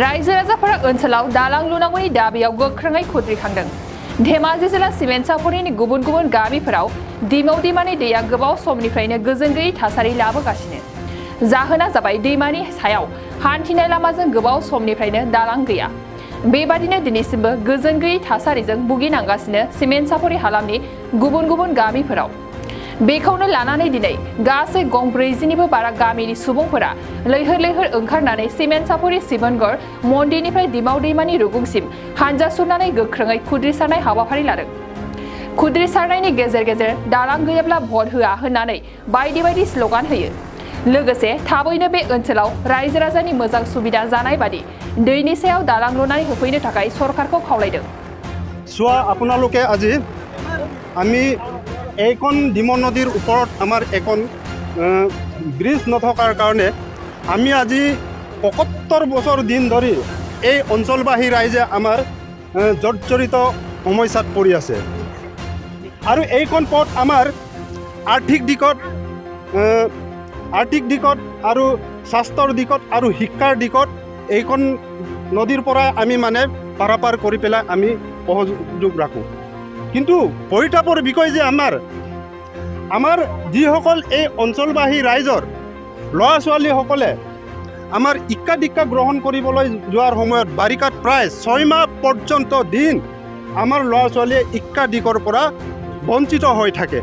रायजो राजाफोरा ओनसोलाव दालां लुनांगौनि दाबियाव गोख्रोङै खुद्रिखांदों। धेमाजि जिल्ला सिमेन्ट सापरिनि गुबुन गुबुन गामिफोराव दिमौ दैमानि दैया गोबाव समनिफ्रायनो गोजोन गैयै थासारि लाबोगासिनो। जाहोना जाबाय दैमानि सायाव हान्थिनाय लामाजों गोबाव समनिफ्रायनो दालां गैया। बेबादिनो दिनैसिमबो गोजोन गैयै थासारिजों भुगिनांगासिनो सिमेन्ट सापरि हालामनि गुबुन गुबुन गामिफोराव। बेखौनो लानानै दिनै गासै गं 40निबो बारा गामिनि सुबुंफोरा लैहोर लैहोर ओंखारनानै सिमेन्ट सापरि शिबनगढ़ मन्दिरनिफ्राय दिमाव दैमानि रुगुंसिम हानजा सुरनानै गोख्रोङै खुद्रिसारनाय हाबाफारि लादों। खुद्रिसारनायनि गेजेर गेजेर दालां गैयाब्ला भट होआ होननानै बायदि बायदि स्लगान होयो। लोगोसे थाबैनो बे ओनसोलाव रायजो राजानि मोजां सुबिदा जानाय बादि दैनि सायाव दालां लुनानै होफैनो थाखाय सरकारखौ खावलायदों। চোৱা আপোনালোকে আজি আমি এইখন ডিমৌ নদীৰ ওপৰত আমাৰ এখন ব্ৰিজ নথকাৰ কাৰণে আমি আজি ৭৫ বছৰ দিন ধৰি এই অঞ্চলবাসী ৰাইজে আমাৰ জৰ্জৰিত সমস্যাত পৰি আছে। আৰু এইখন পথ আমাৰ আৰ্থিক দিশত আৰু স্বাস্থ্যৰ দিশত আৰু শিক্ষাৰ দিশত এইখন নদীৰ পৰা আমি মানে পাৰাপাৰ কৰি পেলাই আমি সহযোগ ৰাখোঁ। কিন্তু পৰিতাপৰ বিষয় যে আমাৰ যিসকল এই অঞ্চলবাসী ৰাইজৰ ল'ৰা ছোৱালীসকলে আমাৰ শিক্ষা দীক্ষা গ্ৰহণ কৰিবলৈ যোৱাৰ সময়ত বাৰিষাত প্ৰায় 6 মাহ পৰ্যন্ত দিন আমাৰ ল'ৰা ছোৱালীয়ে শিক্ষা দিশৰ পৰা বঞ্চিত হৈ থাকে।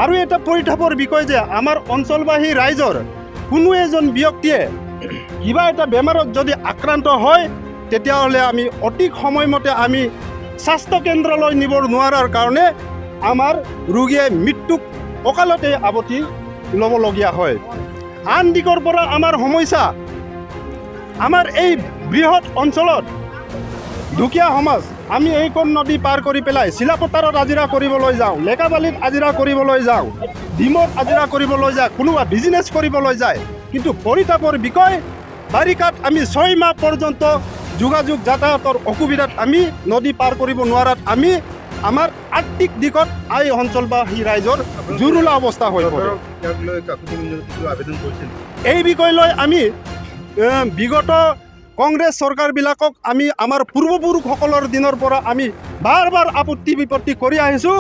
আৰু এটা পৰিতাপৰ বিষয় যে আমাৰ অঞ্চলবাসী ৰাইজৰ কোনো এজন ব্যক্তিয়ে কিবা এটা বেমাৰত যদি আক্ৰান্ত হয় তেতিয়াহ'লে আমি অতি সময়মতে আমি স্বাস্থ্য কেন্দ্ৰলৈ নিব নোৱাৰাৰ কাৰণে আমাৰ ৰোগীয়ে মৃত্যুক অকালতে আৱতি ল'বলগীয়া হয়। আন দিশৰ পৰা আমাৰ সমস্যা আমাৰ এই বৃহৎ অঞ্চলত দুখীয়া সমাজ আমি এইখন নদী পাৰ কৰি পেলাই চিলাপথাৰত আজিৰা কৰিবলৈ যাওঁ, লেকাবালিত আজিৰা কৰিবলৈ যাওঁ, ডিমৌত আজিৰা কৰিবলৈ যায়, কোনোবা বিজনেছ কৰিবলৈ যায়। কিন্তু পৰিতাপৰ বিষয় বাৰিষাত আমি 6 মাহ পৰ্যন্ত যোগাযোগ যাতায়াতৰ অসুবিধাত আমি নদী পাৰ কৰিব নোৱাৰাত আমি আমাৰ আৰ্থিক দিশত এই অঞ্চলবাসী ৰাইজৰ জুৰুলা অৱস্থা হৈ পৰে। এই বিষয় লৈ আমি বিগত কংগ্ৰেছ চৰকাৰবিলাকক আমি আমাৰ পূৰ্বপুৰুষসকলৰ দিনৰ পৰা আমি বাৰ বাৰ আপত্তি বিপত্তি কৰি আহিছোঁ।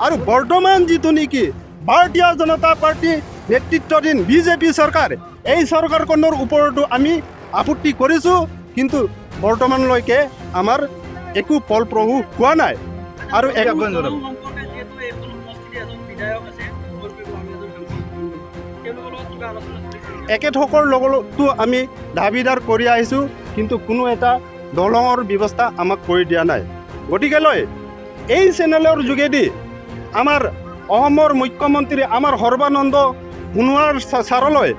আৰু বৰ্তমান যিটো নেকি ভাৰতীয় জনতা পাৰ্টি নেতৃত্বাধীন বিজেপি চৰকাৰ, এই চৰকাৰখনৰ ওপৰতো আমি আপত্তি কৰিছোঁ। কিন্তু বৰ্তমানলৈকে আমাৰ একো ফলপ্ৰসূ হোৱা নাই। আৰু একেসকলৰ লগতো আমি দাবীদাৰ কৰি আহিছোঁ, কিন্তু কোনো এটা দলঙৰ ব্যৱস্থা আমাক কৰি দিয়া নাই। গতিকেলৈ এই চেনেলৰ যোগেদি আমাৰ অসমৰ মুখ্যমন্ত্ৰী আমাৰ সৰ্বানন্দ সোণোৱাল ছাৰলৈ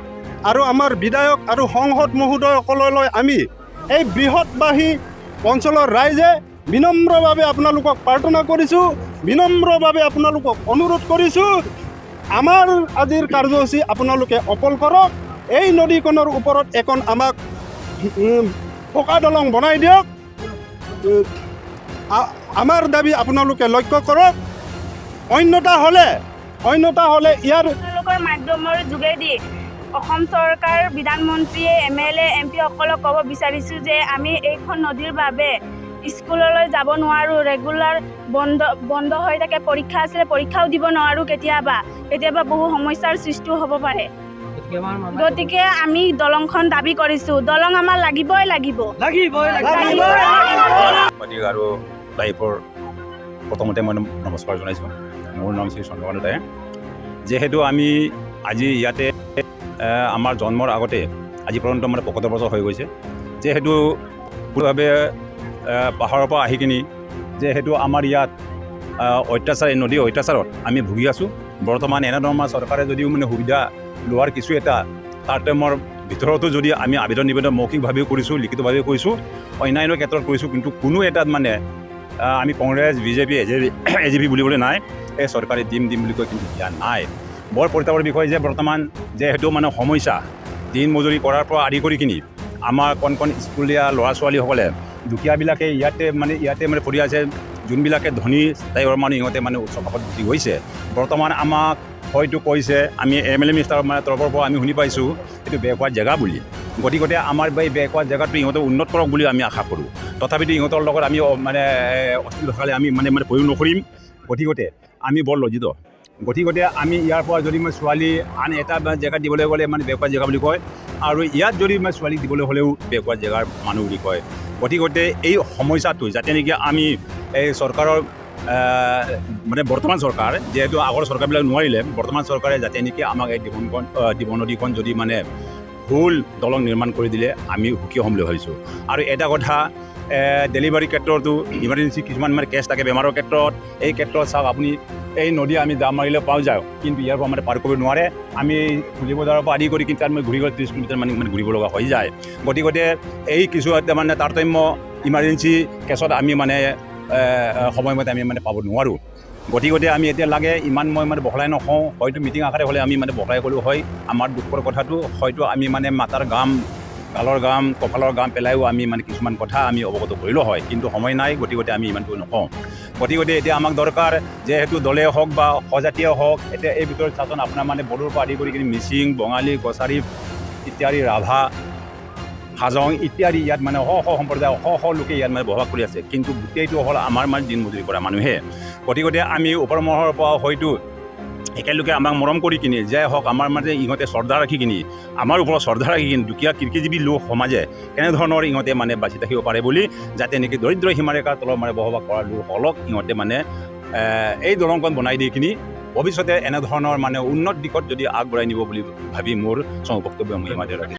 আৰু আমাৰ বিধায়ক আৰু সংসদ মহোদয়সকললৈ আমি এই বৃহৎবাসী অঞ্চলৰ ৰাইজে বিনম্ৰভাৱে আপোনালোকক প্ৰাৰ্থনা কৰিছোঁ, বিনম্ৰভাৱে আপোনালোকক অনুৰোধ কৰিছোঁ, আমাৰ আজিৰ কাৰ্যসূচী আপোনালোকে সফল কৰক। এই নদীখনৰ ওপৰত এখন আমাক পকা দলং বনাই দিয়ক। আমাৰ দাবী আপোনালোকে লক্ষ্য কৰক। অন্যথা হ'লে ইয়াৰ মাধ্যমৰ যোগেদি অসম চৰকাৰ বিধানমন্ত্ৰীয়ে MLA MP সকলক ক'ব বিচাৰিছোঁ যে আমি এইখন নদীৰ বাবে স্কুললৈ যাব নোৱাৰোঁ, ৰেগুলাৰ বন্ধ হৈ থাকে, পৰীক্ষা আছিলে পৰীক্ষাও দিব নোৱাৰোঁ, কেতিয়াবা বহু সমস্যাৰ সৃষ্টি হ'ব পাৰে। গতিকে আমি দলংখন দাবী কৰিছোঁ, দলং আমাৰ লাগিবই লাগিব। আৰু লাইফৰ প্ৰথমতে মই নমস্কাৰ জনাইছোঁ। মোৰ নাম শ্ৰী চন্দ্ৰকান্ত দায়ে। যিহেতু আমি আজি ইয়াতে আমাৰ জন্মৰ আগতে আজি পৰ্যন্ত মানে ৭৫ বছৰ হৈ গৈছে। যিহেতু পূৰ্ণভাৱে পাহাৰৰ পৰা আহি কিনি যিহেতু আমাৰ ইয়াত নদীৰ অত্যাচাৰত আমি ভুগি আছোঁ। বৰ্তমান এনেধৰণৰ চৰকাৰে যদিও মানে সুবিধা লোৱাৰ কিছু এটা তাৰতম্যৰ ভিতৰতো যদি আমি আবেদন নিবেদন মৌখিকভাৱেও কৰিছোঁ, লিখিতভাৱেও কৰিছোঁ, অন্যান্য ক্ষেত্ৰত কৰিছোঁ, কিন্তু কোনো এটাত মানে আমি কংগ্ৰেছ বিজেপি AJP বুলিবলৈ নাই। এই চৰকাৰে দিম বুলি কৈ কিন্তু দিয়া নাই। বৰ পৰিতাপৰ বিষয় যে বৰ্তমান যিহেতু মানে সমস্যা দিন মজুৰি কৰাৰ পৰা আদি কৰি কিনি আমাৰ কণ স্কুলীয়া ল'ৰা ছোৱালীসকলে দুখীয়াবিলাকে ইয়াতে মানে পঢ়ি আছে। যোনবিলাকে ধনী টাইপৰ মানুহ ইহঁতে মানে উচ্চ খাপত ভুগি গৈছে। বৰ্তমান আমাক হয়তো কৈছে আমি MLA মিনিষ্টাৰৰ মানে তৰফৰ পৰা আমি শুনি পাইছোঁ এইটো বেকৱাৰ্ড জেগা বুলি। গতিকে আমাৰ এই বেকৱাৰ্ড জেগাটো ইহঁতে উন্নত কৰক বুলি আমি আশা কৰোঁ। তথাপিতো ইহঁতৰ লগত আমি মানে অস্থিৰ ভাষাৰে আমি মানে প্ৰয়োগ নকৰিম। গতিকে আমি বৰ লজ্জিত। গতিকে আমি ইয়াৰ পৰা যদি মই ছোৱালী আন এটা জেগাত দিবলৈ গ'লে মানে বেকৱাৰ্ড জেগা বুলি কয়, আৰু ইয়াত যদি মই ছোৱালীক দিবলৈ হ'লেও বেকৱাৰ্ড জেগাৰ মানুহ বুলি কয়। গতিকে এই সমস্যাটো যাতে নেকি আমি এই চৰকাৰৰ মানে বৰ্তমান চৰকাৰ, যিহেতু আগৰ চৰকাৰবিলাক নোৱাৰিলে, বৰ্তমান চৰকাৰে যাতে নেকি আমাক এই দিবন নদীখন যদি মানে ফুল দলং নিৰ্মাণ কৰি দিলে আমি সুখী হ'ম বুলি ভাবিছোঁ। আৰু এটা কথা, ডেলিভাৰী ক্ষেত্ৰতো ইমাৰ্জেঞ্চি কিছুমান মানে কেছ থাকে বেমাৰৰ ক্ষেত্ৰত, এই ক্ষেত্ৰত চাওক আপুনি এই নদী আমি জাপ মাৰিলে পাওঁ যাওঁ, কিন্তু ইয়াৰ পৰা মানে পাৰ কৰিব নোৱাৰে। আমি পুলি বজাৰৰ পৰা আদি কৰি কিন্তু তাত মই ঘূৰি গ'লে 30 কিলোমিটাৰ মানে ঘূৰিব লগা হৈ যায়। গতিকে এই কিছু মানে তাৰতম্য ইমাৰ্জেঞ্চি কেছত আমি মানে সময়মতে আমি মানে পাব নোৱাৰোঁ। গতিকে আমি এতিয়া লাগে ইমান মই মানে বহলাই নকওঁ, হয়তো মিটিং আকাৰে হ'লে আমি মানে বহলাই ক'লেও হয়। আমাৰ দুখৰ কথাটো হয়তো আমি মানে মাতাৰ গাম, গালৰ গাম, কঁকালৰ গাম পেলাইও আমি মানে কিছুমান কথা আমি অৱগত কৰিলোঁ হয়, কিন্তু সময় নাই। গতিকে আমি ইমানটো নকওঁ। গতিকে এতিয়া আমাক দৰকাৰ, যিহেতু দলে হওক বা সজাতীয় হওক, এতিয়া এই ভিতৰত চাচোন আপোনাৰ মানে বড়োৰ পৰা আদি কৰি মিচিং, বঙালী, কছাৰী ইত্যাদি, ৰাভা, হাজং ইত্যাদি ইয়াত মানে শ সম্প্ৰদায় শ লোকে ইয়াত মানে বসবাস কৰি আছে, কিন্তু গোটেইটো হ'ল আমাৰ মানে দিন মজুৰি কৰা মানুহে। গতিকে আমি ওপৰ মহলৰ পৰা হয়তো একেলোকে আমাক মৰম কৰি কিনি যে হওক আমাৰ মানে ইহঁতে শ্ৰদ্ধা ৰাখি কিনি আমাৰ ওপৰত শ্ৰদ্ধা ৰাখি কিনি দুখীয়া কৃষিজীৱী লোক সমাজে কেনেধৰণৰ ইহঁতে মানে বাচি থাকিব পাৰে বুলি, যাতে নেকি দৰিদ্ৰ সীমাৰেখাৰ তলৰ মানে বসবাস কৰা লোকসকলক ইহঁতে মানে এই দলংখন বনাই দি কিনি ভৱিষ্যতে এনেধৰণৰ মানে উন্নত দিশত যদি আগবঢ়াই নিব বুলি ভাবি মোৰ বক্তব্য মই ইমানতে ৰাখিছোঁ।